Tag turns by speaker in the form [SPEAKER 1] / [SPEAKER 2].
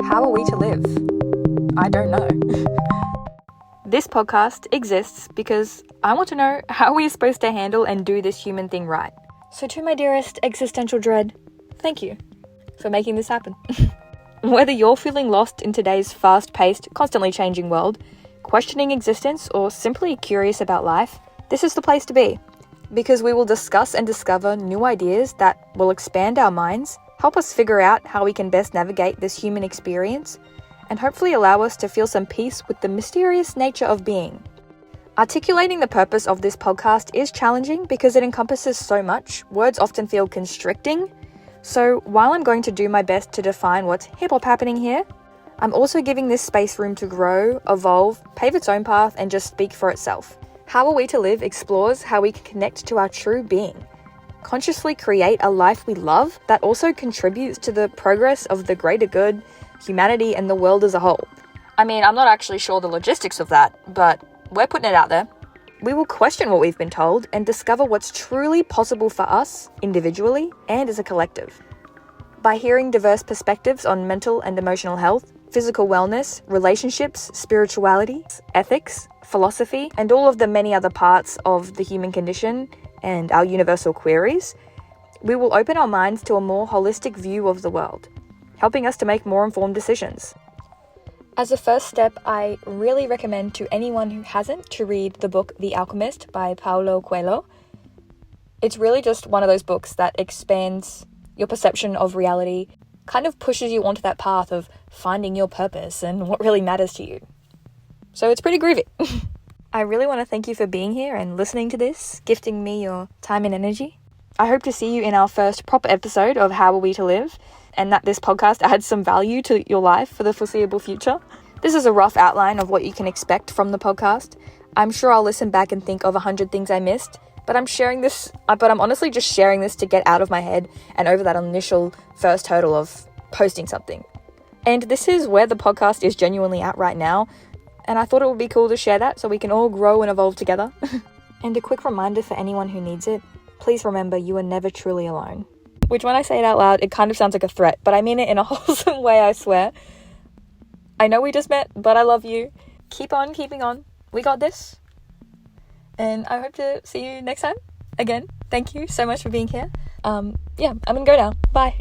[SPEAKER 1] How are we to live? I don't know. This podcast exists because I want to know how we are supposed to handle and do this human thing right. So to my dearest existential dread, thank you for making this happen. Whether you're feeling lost in today's fast-paced, constantly changing world, questioning existence, or simply curious about life, this is the place to be. Because we will discuss and discover new ideas that will expand our minds, help us figure out how we can best navigate this human experience, and hopefully allow us to feel some peace with the mysterious nature of being. Articulating the purpose of this podcast is challenging because it encompasses so much. Words often feel constricting. So while I'm going to do my best to define what's hip-hop happening here, I'm also giving this space room to grow, evolve, pave its own path, and just speak for itself. How Are We to Live explores how we can connect to our true being, consciously create a life we love that also contributes to the progress of the greater good, humanity, and the world as a whole. I mean, I'm not actually sure the logistics of that, but we're putting it out there. We will question what we've been told and discover what's truly possible for us, individually and as a collective. By hearing diverse perspectives on mental and emotional health, physical wellness, relationships, spirituality, ethics, philosophy, and all of the many other parts of the human condition and our universal queries, we will open our minds to a more holistic view of the world, helping us to make more informed decisions. As a first step, I really recommend to anyone who hasn't to read the book The Alchemist by Paulo Coelho. It's really just one of those books that expands your perception of reality, kind of pushes you onto that path of finding your purpose and what really matters to you. So it's pretty groovy. I really want to thank you for being here and listening to this, gifting me your time and energy. I hope to see you in our first proper episode of How Are We to Live, and that this podcast adds some value to your life for the foreseeable future. This is a rough outline of what you can expect from the podcast. I'm sure I'll listen back and think of 100 things I missed, but I'm honestly just sharing this to get out of my head and over that initial first hurdle of posting something. And this is where the podcast is genuinely at right now, and I thought it would be cool to share that so we can all grow and evolve together. And a quick reminder for anyone who needs it, please remember you are never truly alone. Which, when I say it out loud, it kind of sounds like a threat, but I mean it in a wholesome way, I swear. I know we just met, but I love you. Keep on keeping on. We got this. And I hope to see you next time. Again, thank you so much for being here. I'm gonna go now. Bye.